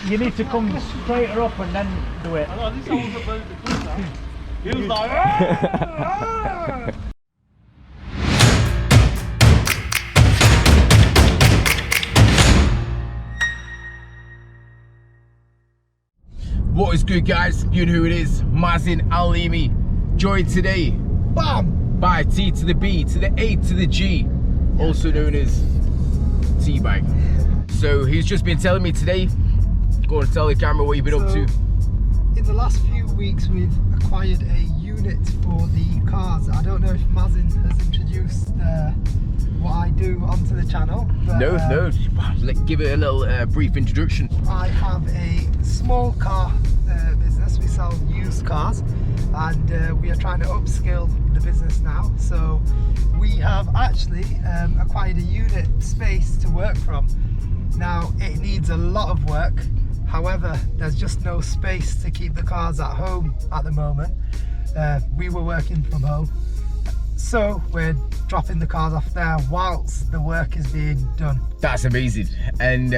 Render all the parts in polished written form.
You need to come straighter up and then do it. He was like, ah! What is good, guys? You know who it is. Mazin Alimi, joined today, bam, by T to the B to the A to the G, also known as Tbag. So he's just been telling me today, go and tell the camera what you've been up to. In the last few weeks we've acquired a unit for the cars. I don't know if Mazin has introduced what I do onto the channel. But, No, let's give it a little brief introduction. I have a small car business. We sell used cars and we are trying to upscale the business now. So we have actually acquired a unit space to work from. Now it needs a lot of work. However, there's just no space to keep the cars at home at the moment. We were working from home, so we're dropping the cars off there whilst the work is being done. That's amazing. And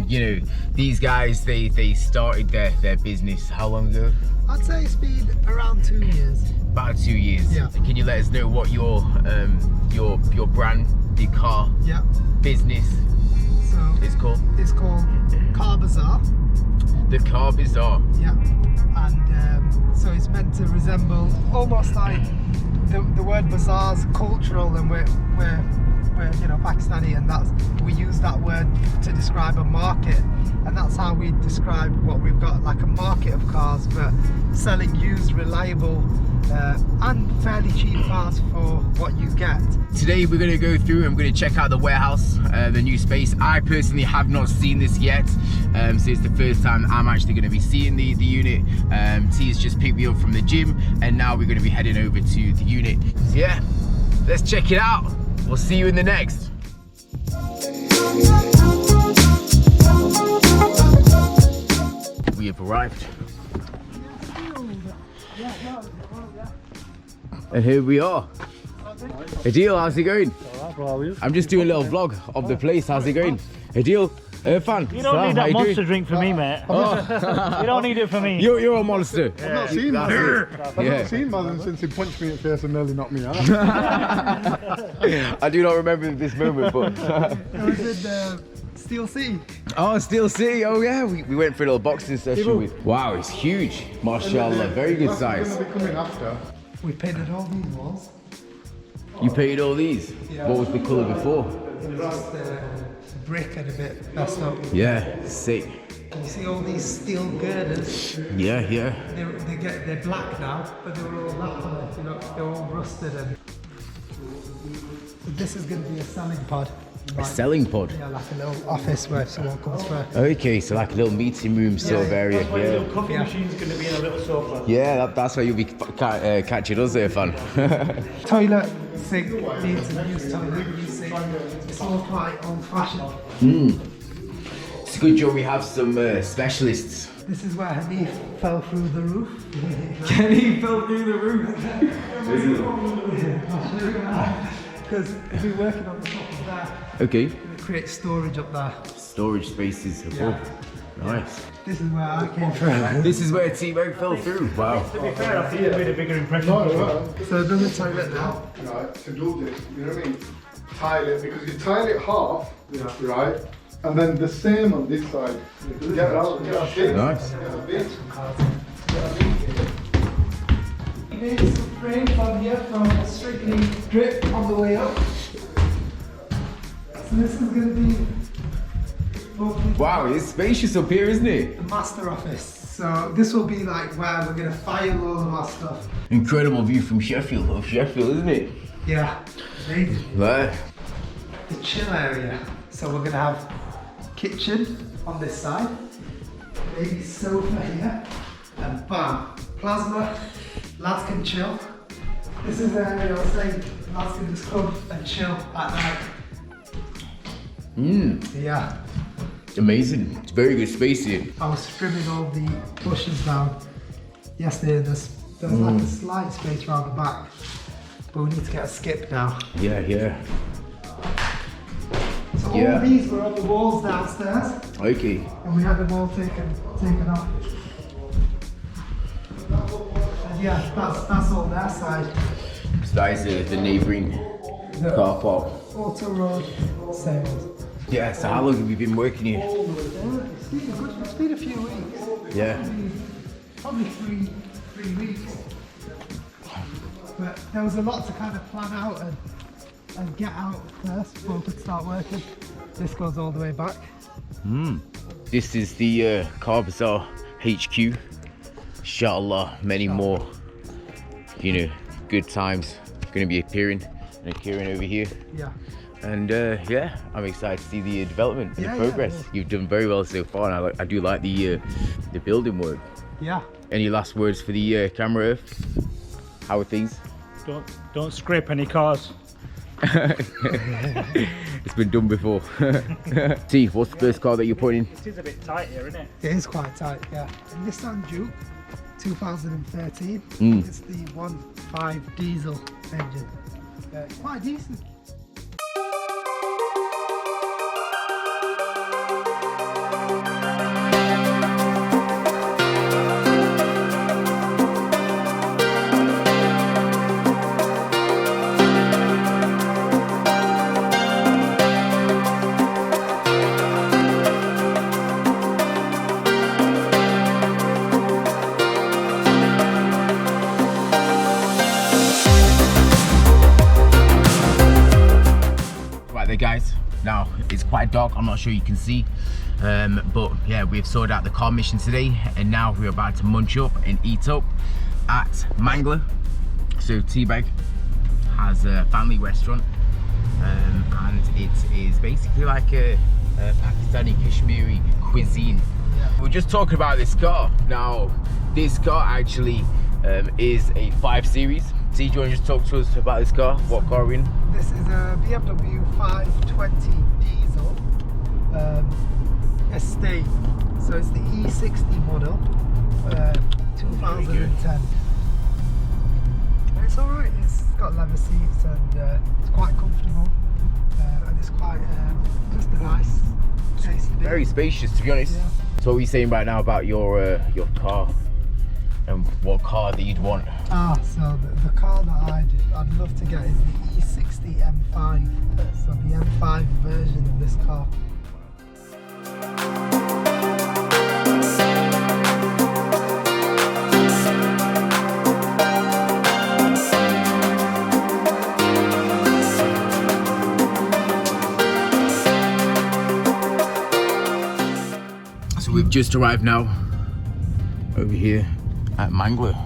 you know, these guys, they started their business how long ago? I'd say it's been around 2 years. About 2 years. Yeah. Can you let us know what your brand, the car business is called? It's called Car Bazaar. The Car Bazaar. Yeah, and so it's meant to resemble almost like the word bazaar's cultural, and we're you know, Pakistani, and that's, we use that word to describe a market, and that's how we describe what we've got, like a market of cars, but selling used, reliable and fairly cheap cars for what you get. Today we're going to go through, I'm going to check out the warehouse, the new space. I personally have not seen this yet, so it's the first time I'm actually going to be seeing the unit. T's just picked me up from the gym, and now we're going to be heading over to the unit. So yeah, let's check it out. We'll see you in the next. We have arrived. And here we are. Adil, how's it going? I'm just doing a little vlog of the place. How's it going? Adil, Irfan. You don't need that monster drink for me, mate. You don't need it for me. You're a monster. I've not seen Mazin since he punched me in the face and nearly knocked me out. I do not remember this moment, but... Was it Steel City? Oh, Steel City. Oh yeah, we went for a little boxing session with... Wow, it's huge. Mashallah, very good size. Going to be coming after. We painted all these walls. You painted all these? Yeah. What was the colour before? It was just brick and a bit messed up. Yeah, sick. Can you see all these steel girders? Yeah. They're black now, but they were all that colour, you know, they're all rusted. And so this is going to be a selling pod. A selling pod? Yeah, like a little office where if someone comes for... Okay, so like a little meeting room sort of area. That's why the little coffee machine's going to be in a little sofa. Yeah, that's why you'll be catching us there, fun. Toilet, sink, needs a used toilet, used sink. It's all quite old fashioned. It's a good job we have some specialists. This is where Hanif fell through the roof. Kenny fell through the roof. Because if we're working on the top of that, Okay. it creates storage up there. Storage spaces above. Nice. This is where I came from. This is where Tbag fell through. Wow. To be fair, I think you made a bigger impression. So another toilet now. Right, to do this, you know what I mean? Tile it, because you tile it half, right? And then the same on this side. Get out, Nice. We made some frame from here from Strictly Drip on the way up. So this is going to be Wow, it's spacious up here, isn't it? the master office. So this will be like where we're going to file all of our stuff. Incredible view from Sheffield, isn't it? Yeah, amazing. Right. The chill area. So we're going to have kitchen on this side, maybe sofa here, and bam, plasma. Lads can chill. This is the area I was saying lads can just come and chill at night. Yeah. Amazing. It's very good space here. I was trimming all the bushes down yesterday. There's like a slight space around the back, but we need to get a skip now. Yeah. So all these were on the walls downstairs. Okay. And we had them all taken off. And yeah, that's all their side. So that is the neighbouring car park. Auto Road sales. Yeah, so how long have you been working here? It's been a few weeks. Yeah. Probably three weeks. But there was a lot to kind of plan out and get out first before we could start working. This goes all the way back. This is the Car Bazaar HQ. Inshallah, many more, you know, good times going to be appearing and occurring over here. Yeah. And yeah, I'm excited to see the development and Yeah, the progress. yeah. You've done very well so far, and I do like the building work. Yeah. Any last words for the camera, Earth? How are things? Don't scrape any cars. It's been done before. T, what's the first car that you're putting in? It is a bit tight here, isn't it? It is quite tight, yeah. Nissan Juke 2013. It's the 1.5 diesel engine. Quite decent. Guys, now it's quite dark, I'm not sure you can see, but yeah, we've sorted out the car mission today, and now we're about to munch up and eat up at Mangler. So Tbag has a family restaurant, and it is basically like a Pakistani Kashmiri cuisine. We're just talking about this car. Now this car actually is a 5 Series. Do you want to just talk to us about this car? What car are we in? This is a BMW 520 diesel estate. So it's the E60 model, 2010. And it's alright, it's got leather seats and it's quite comfortable. And it's quite just a nice place to be. Very spacious, to be honest. Yeah. So what are you saying right now about your car? And what car that you'd want? So the car that I'd love to get is the E60 M5. So the M5 version of this car. So we've just arrived now over here at Mangler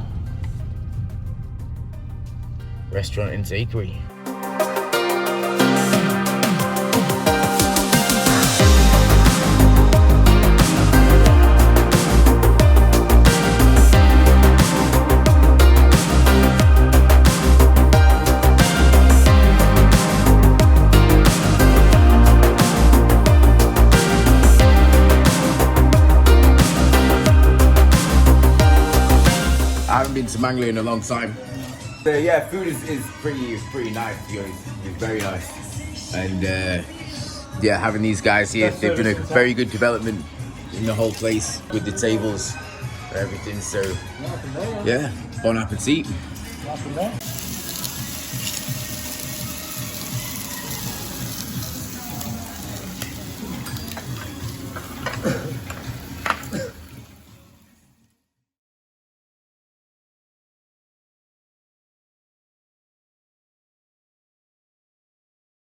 Restaurant and Takeaway. I haven't been to Mangler in a long time. Yeah, food is pretty nice, to be honest. It's very nice. And yeah, having these guys here, they've done a very good development in the whole place with the tables and everything. So yeah, bon appetit.